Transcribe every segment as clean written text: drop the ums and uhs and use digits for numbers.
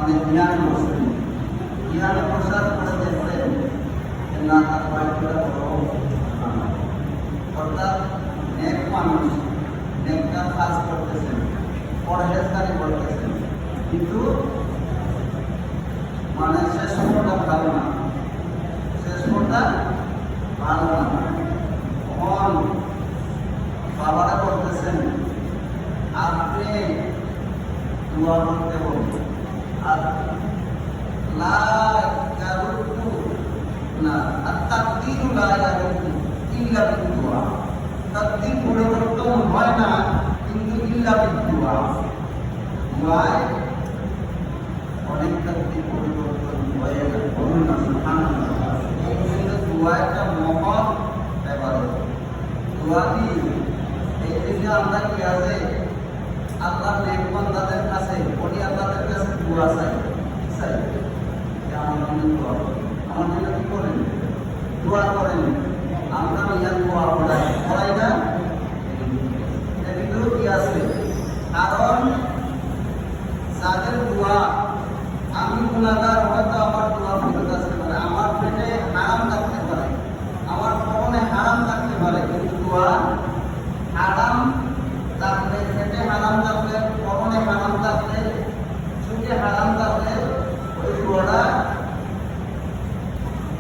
মানে ধ্যান বসেন, ধ্যানে বসার পরে দেখলেন যে না তার বাড়িটা বড়, অর্থাৎ নেক মানুষ নেককার কাজ করতেছেন, পরহেজগারি করতেছেন, কিন্তু মানে শেষ ফলটা ভালো না, শেষ ফলটা ভালো না। তখন বাবারা করতেছেন আপনি দোয়া করতে হবে, আর লা ইয়ারুদ্দু না আত-তাকদীরু লা ইয়ারুদ্দু ইল্লা বিদ-দুআ, তাকদীর পরিবর্তন হয় না কিন্তু ইল্লা বিদ-দুআ, দুআয় অনেক তাকদীর পরিবর্তন হয়ে যায়। বলুন না সুবহানাল্লাহ। এই জন্য দোয়া একটা মহৎ ইবাদত। দোয়া কি এই যে আমরা কি আছে আল্লাহর নেক বান্দাদের কাছে, ওলি আল্লাহদের কাছে দোয়া চাই, চাই যে আমার জন্য দোয়া করেন, আমার জন্য কি করেন, দোয়া করেন। আমরা ইয়ার দোয়া করাই না, এর ভিতরেও কি আছে, কারণ যাদের দোয়া আমি গুনাহগার, হয়তো আমার দোয়া ফেরত আসতে পারে, আমার পেটে হারাম থাকতে পারে, আমার কখনো হারাম থাকতে পারে, কিন্তু দোয়া হারাম থাকলে, পেটে হারাম থাকলে, কখনো হারাম থাকলে, চোখে হারাম থাকলে ওই দোয়াটা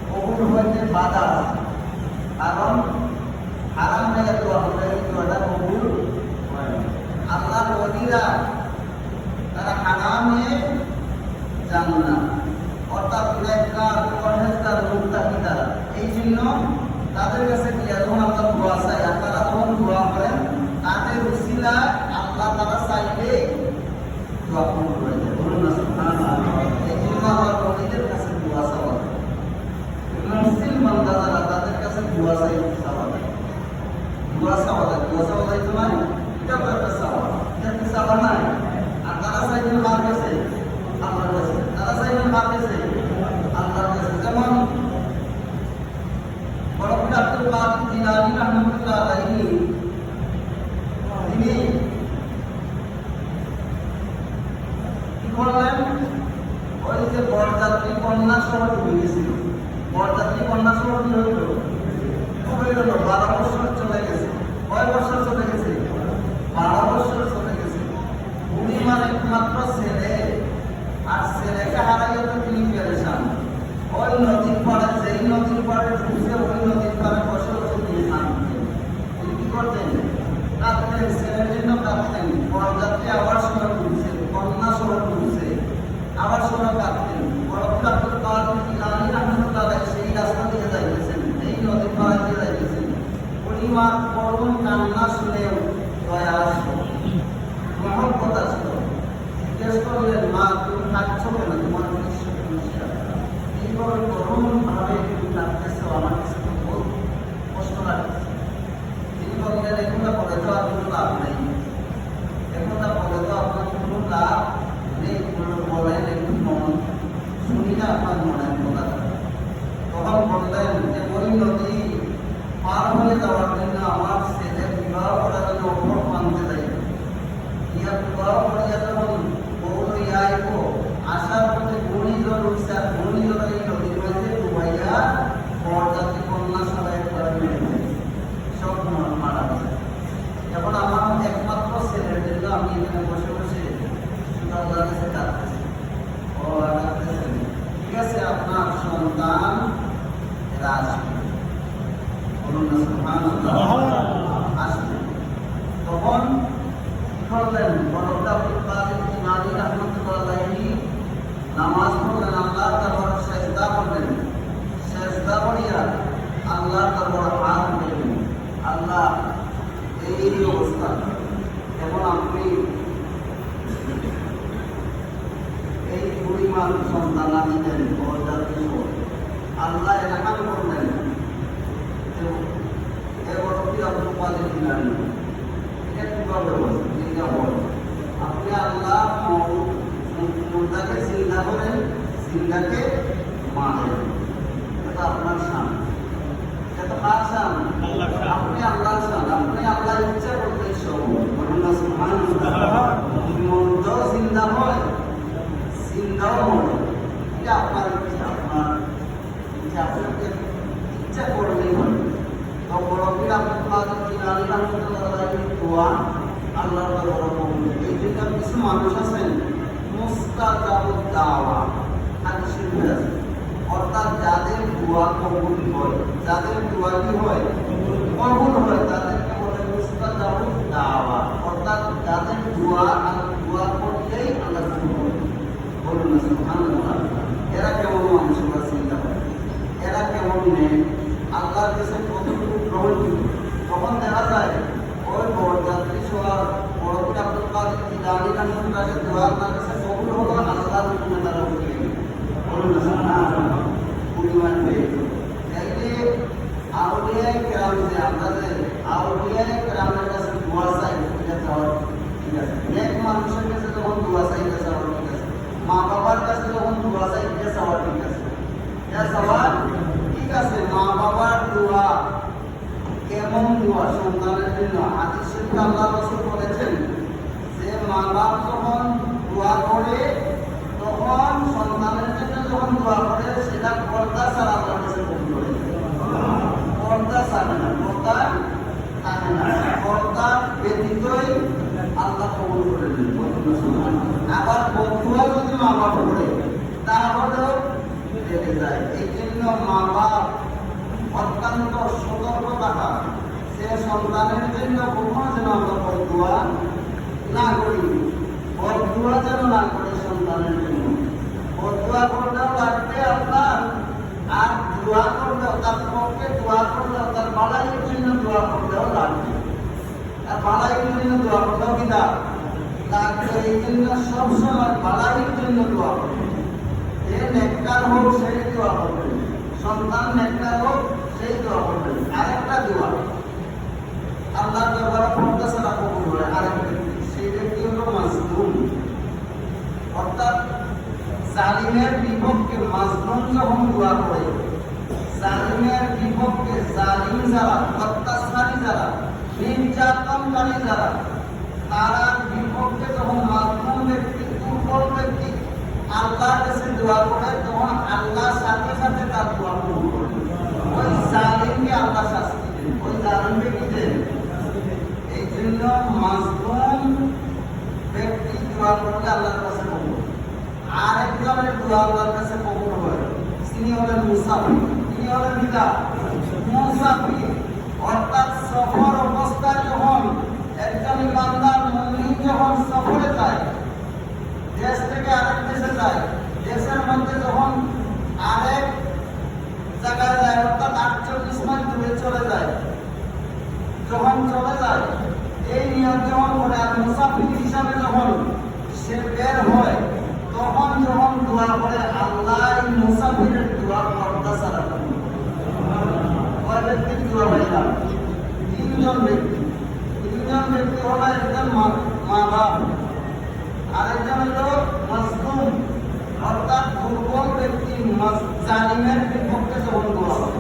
কবুল হইতে বাধা আছে। কারণ হারাম হয়ে দোয়া হলে ওই দোয়াটা কবুল হয় না। আল্লাহর ওলিরা তারা হারামে যান না, অর্থাৎ নেককার, পরহেজগার, মুত্তাকি তারা। এই জন্য তাদের কাছে কি যখন আল্লাহ দোয়া চাই, আপনারা যখন দোয়া করেন তাদের উসিলা আল্লাহ তারা চাইলে দোয়া কবুল হয়ে যায়। বলুন না সুবহানাল্লাহ। এই জন্য আমার ওলিদের কাছে দোয়া চাওয়া, মুসলিম বান্দা যারা তাদের কাছে দোয়া চাই, চাওয়া যায়, দোয়া চাওয়া যায়, দোয়া চাওয়া যায় তো নাই, এটা তো একটা চাওয়া, এটা কি চাওয়া নাই? আর তারা চাইবেন কার কাছে? আল্লাহর কাছে। তারা চাইবেন কার কাছে? আল্লাহর কাছে। যেমন বরকত আব্দুল কাদের জিলানী রাহমাতুল্লাহ আলাইহি, তিনি কি করলেন, ওই যে বরযাত্রী কন্যা সহ ডুবে গেছিল, বরযাত্রী কন্যা সহ কি হইল, ডুবে গেল, 12 বছর চলে গেছে। কয় বছর চলে গেছে? 12 বছর চলে গেছে। উনি মানে একমাত্র ছেলে, আর ছেলেকে হারাইয়া তো তিনি পেরেছেন। ওই নদীর পাড়ে, যেই নদীর পাড়ে ঢুকছে, ওই নদীর পাড়ে বসে বসে তিনি কাঁদতেন। তিনি কি করতেন? কাঁদতেন, ছেলের জন্য কাঁদতেন। বরযাত্রী আবার সময় ঢুকছে, কন্যা সময় ঢুকছে, আবার সময় কাঁদতেন। বরকত আব্দুল কাদের জিলানী রাহমাতুল্লাহ আলাইহি সেই রাস্তা দিয়ে যাইতেছেন, এই নদীর পাড়ে দিয়ে যাইতেছেন। উনি মা করুণ কান্না শুনে দয়া আসলো, মহব্বত আসলো। জিজ্ঞেস করলেন, মা তুমি কাঁদছো কেন, তোমার কি সমস্যা? এইভাবে করুণ ভাবে তুমি কাঁদতেছ, আমার কাছে তো বহুত কষ্ট লাগছে। তিনি বললেন, এখনটা বলে তো আর কোনো লাভ নেই, এখনটা বলে তো আপনার কোনো লাভ নেই, বলেন একটু মন শুনি না আপনার মনের কথা। তখন বললেন যে ওই নদী পার হয়ে যাওয়ার জন্য আমার ছেলে বিবাহ করার জন্য অপর মানতে যাই, ইয়ার বিবাহ করিয়া যখন বউ আইব, আসার পথে ঘূর্ণিঝড় উঠছে, আর ঘূর্ণিঝড় এই নদীর মধ্যে ডুবাইয়া বরযাত্রী কন্যা সবাই করে মেরে সব মারা গেছে। এখন আমার একমাত্র ছেলের জন্য আমি এখানে বসে বসে আল্লাহর কাছে কাঁদতেছি। ও কাঁদতেছেন, ঠিক আছে, আপনার সন্তান এরা আসবে, বলুন না সুবহানাল্লাহ, আসবে। তখন কি করলেন, বরকত আব্দুল কাদের জিলানী রাহমাতুল্লাহ আলাইহি নামাজ পড়লেন, আল্লাহর দরবারে সেজদা করলেন, সেজদা করিয়া আল্লাহর দরবারে হাত উঠাইলেন, আল্লাহ এই অবস্থা, এবং আপনি এই পরিমাণ সন্তান আমি দেন, বরযাত্রী আল্লাহ এলাকান করলেন। বরকত আব্দুল কাদের জিলানী এটা কিভাবে আপনি আল্লাহ মুর্দাকে চিন্তা করেন, চিন্তাকে মানেন, এটা আপনার শান, এটা কার শান? আপনি আল্লাহর শান, আপনি আল্লাহ ইচ্ছা করতে সব। সুবহানাল্লাহ। মন্দ চিন্তা হয়, চিন্তাও মনে এটা আপনার ইচ্ছা, আপনার ইচ্ছা, আপনাকে ইচ্ছা করলেই হবে। তো বড়বীর আব্দুল কাদের জিলানী রাহমাতুল্লাহ দোয়া আল্লাহর দরবারে কবুল। এই জন্য কিছু মানুষ আছেন মুস্তাজাবুদ দাওয়া হাদিসের বিরাজ, অর্থাৎ যাদের দোয়া কবুল হয়, যাদের দোয়া কি হয় কবুল হয়, তাদেরকে বলে মুস্তাজাবুদ দাওয়া, অর্থাৎ যাদের দোয়া দোয়া করলেই আল্লাহ কবুল করে। বলুন না সুবহানাল্লাহ। এরা কেমন মানুষ চিন্তা করে, এরা কেমন নেই আল্লাহর কাছে কতটুকু গ্রহণযোগ্য। তখন দেখা যায় ওই বরযাত্রী সবার বড়বীর আব্দুল কাদের জিলানী রাহমাতুল্লাহ দোয়া আল্লাহর কাছে কবুল হলো, আল্লাহর হুকুমে তারা উঠে গেল। বলুন না সুবহানাল্লাহ। পরিমাণ পেয়ে তাইলে আউলিয়ায়ে কেরাম যে আমরা যে আউলিয়ায়ে কেরামের কাছে দোয়া চাই, এটা চাওয়া ঠিক আছে। নেক মানুষের কাছে যখন দোয়া চাই, এটা চাওয়া ঠিক আছে। মা বাবার কাছে যখন দোয়া চাই, এটা চাওয়া ঠিক আছে, এটা চাওয়া ঠিক আছে। মা বাবার দোয়া কেমন দোয়া সন্তানের জন্য? হাদিস শরীফে আল্লাহ রাসূল বলেছেন যে মা বাপ যখন দোয়া করে, তখন সন্তানের জন্য যখন দোয়া করে, সেটা পর্দা ছাড়া আল্লাহর কাছে কবুল করে। পর্দা ছাড়ে না, পর্দা থাকে না, পর্দা ব্যতীতই আল্লাহ কবুল করে নেন। আবার বন্ধুরা যদি মা বাপ করে, তাহলেও বেড়ে যায়। এই জন্য মা বাপ অত্যন্ত সতর্ক থাকা, সে সন্তানের জন্য কখনো যেন আমরা বদদোয়া না করি, বদদোয়া যেন না করি সন্তানের জন্য। বদদোয়া করলেও লাগবে আপনার, আর দোয়া করলেও তার পক্ষে দোয়া করলেও তার বাড়াইয়ের জন্য দোয়া করলেও লাগবে, আর বাড়াইয়ের জন্য দোয়া করলেও কিনা লাগবে। এই জন্য সবসময় বাড়াইয়ের জন্য দোয়া করবে। যে নেককার হোক সেই দোয়া করবে, সন্তান নেককার হোক সেই দোয়া করবেন। আরেকটা দোয়া আল্লাহর দরবারে পর্দা ছাড়া কবুল হয়, আরেক ব্যক্তি, সেই ব্যক্তি হলো মাজলুম, অর্থাৎ জালিমের বিপক্ষে মাজলুম যখন দোয়া করে, জালিমের বিপক্ষে জালিম যারা, অত্যাচারী যারা, নির্যাতনকারী যারা, তারা বিপক্ষে যখন মাজলুম ব্যক্তি, দুর্বল ব্যক্তি আল্লাহর কাছে দোয়া করে, তখন আল্লাহ সাথে সাথে তার দোয়া কবুল করে। ওই জালিমকে আল্লাহ শাস্তি দেন, ওই জালিমকে কি দেন? এই জন্য মাজলুম ব্যক্তি দোয়া করলে আল্লাহর কাছে কবুল। আরেকজনের দোয়া আল্লাহর কাছে কবুল হয়, তিনি হলেন মুসাফির। তিনি হলেন পিতা মুসাফির, অর্থাৎ সফর অবস্থায় যখন একজন ইমানদার মুমিন যখন সফরে যায়, দেশ থেকে আরেক দেশে যায়, দেশের মধ্যে যখন আরেক জায়গায় যায়, অর্থাৎ 48 মাইল দূরে চলে যায়, যখন চলে যায়, এই নিয়ম যখন করে, আর মুসাফির হিসাবে যখন সে বের হয়, তখন যখন দোয়া করে, আল্লাহ মুসাফিরের দোয়া পর্দা ছাড়া কবুল করে। কয় ব্যক্তির দোয়া হয় না? তিনজন ব্যক্তি। তিনজন ব্যক্তি হলো একজন মা বাপ, আরেকজন হলো মাজলুম, অর্থাৎ দুর্বল ব্যক্তি, জালিমের বিপক্ষে যখন দোয়া করে,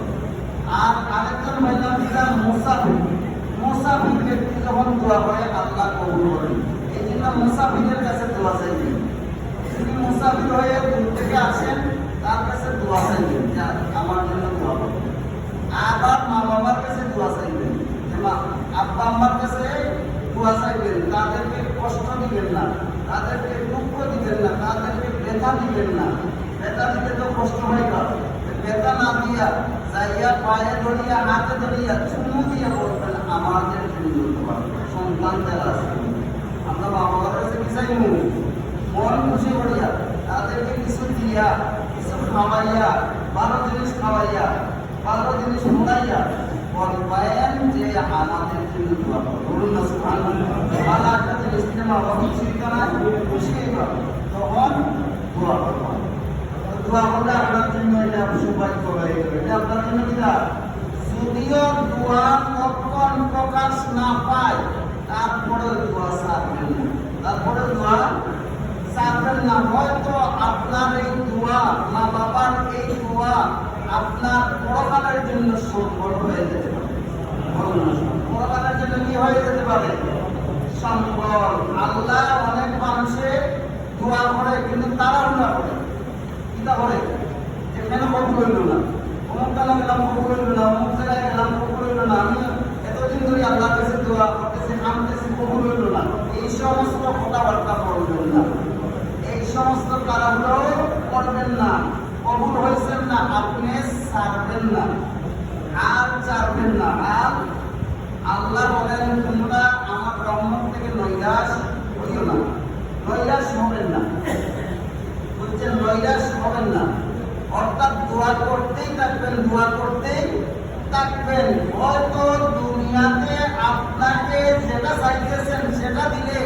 আর আরেকজন হইল মুসাফির। মুসাফির ব্যক্তি যখন দোয়া করে, আল্লাহ কবুল করেন। এই জন্য মুসাফিরের কাছে দোয়া চাইবেন। তিনি মুসাফির হয়ে দূর থেকে আসেন, তার কাছে দোয়া চাইবেন যে আমার জন্য দোয়া করবেন। আবার মা বাবার কাছে দোয়া চাইবেন, আব্বা আম্মার কাছে দোয়া চাইবেন, তাদেরকে কষ্ট দিবেন না, তাদেরকে দুঃখ দিবেন না, তাদেরকে ব্যথা দিবেন না। ব্যথা দিতে তো কষ্ট হয় না, ব্যথা না দিয়া যাইয়া পায়ে ধরিয়া, হাতে ধরিয়া, চুমু দিয়ে বলবেন আমাদের জন্য দোয়া। সন্তান যারা আছে, আমরা মা বাবার কাছে কি চাইবো? মন খুশি করিয়া, তাদেরকে কিছু দিয়া, কিছু খাওয়াইয়া, ভালো জিনিস খাওয়াইয়া, ভালো জিনিস ঘুরাইয়া বলবেন যে আমাদের জন্য দোয়া করো। বলুন না সুবহানাল্লাহ। ভালো একটা জিনিস দিলে মা বাবা খুশি না, খুশি হবে, তখন দোয়া করবো। দোয়া করলে আপনার জন্য এটা সৌভাগ্য হয়ে যাবে, এটা আপনার জন্য কিনা। যদিও দোয়া তখন প্রকাশ না পায়, তারপরে দোয়া ছাড়বেন না, তারপরে দোয়া ছাড়বেন না। হয়তো আপনার এই দোয়া, মা বাবার এই দোয়া আপনার পরকালের জন্য সম্বল হয়ে যেতে পারে। পরকালের জন্য কি হয়ে যেতে পারে? সম্বল। আল্লাহ অনেক মানুষে দোয়া করে, কিন্তু তাড়াহুড়া করে, চিন্তা করে যে কেন কবুল হইল না, অমুক কালে গেলাম কবুল হইল না, অমুক জায়গায় গেলাম কবুল হইল না, আমি এতদিন ধরে আল্লাহর কাছে দোয়া করতেছি, কাঁদতেছি, কবুল হইল না। এই সমস্ত কথাবার্তা বলবেন না, এই সমস্ত কারণগুলো করবেন না। কবুল হয়েছেন না, আপনি ছাড়বেন না, আর ছাড়বেন না। আর আল্লাহ বলেন, তোমরা আমার রহমত থেকে নৈরাশ হইও না, নৈরাশ হবেন না। বলছেন নৈরাশ হবেন না, অর্থাৎ দোয়া করতেই থাকবেন, দোয়া করতেই থাকবেন। হয়তো দুনিয়াতে আপনাকে যেটা চাইতেছেন সেটা দিলে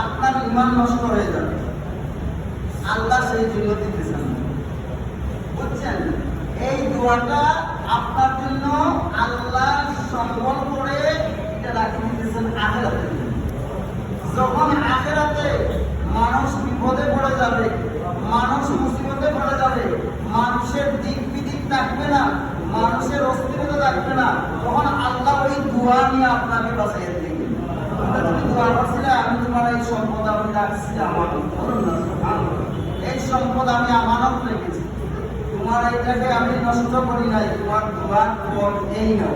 আপনার ঈমান নষ্ট হয়ে যাবে, আল্লাহ সেই জন্য দিতেছেন। বুঝছেন, এই দোয়াটা আপনার জন্য আল্লাহ সম্বল করে এটা রাখি দিতেছেন আখিরাতে। যখন আখিরাতে মানুষ বিপদে পড়ে যাবে, মানুষ মুসিবতে পড়ে যাবে, মানুষের দিক বিদিক থাকবে না, মানুষের অস্থিরতা থাকবে না, তখন আল্লাহ ওই দোয়া নিয়ে আপনাকে বাঁচিয়ে দেবে। তুমি দোয়া করছিলে, আমি তোমার এই সম্পদ আমি রাখছি আমানত, এই সম্পদ আমি আমানত রেখেছি, তোমার এইটাকে আমি নষ্ট করি নাই, তোমার দোয়া এই নাও।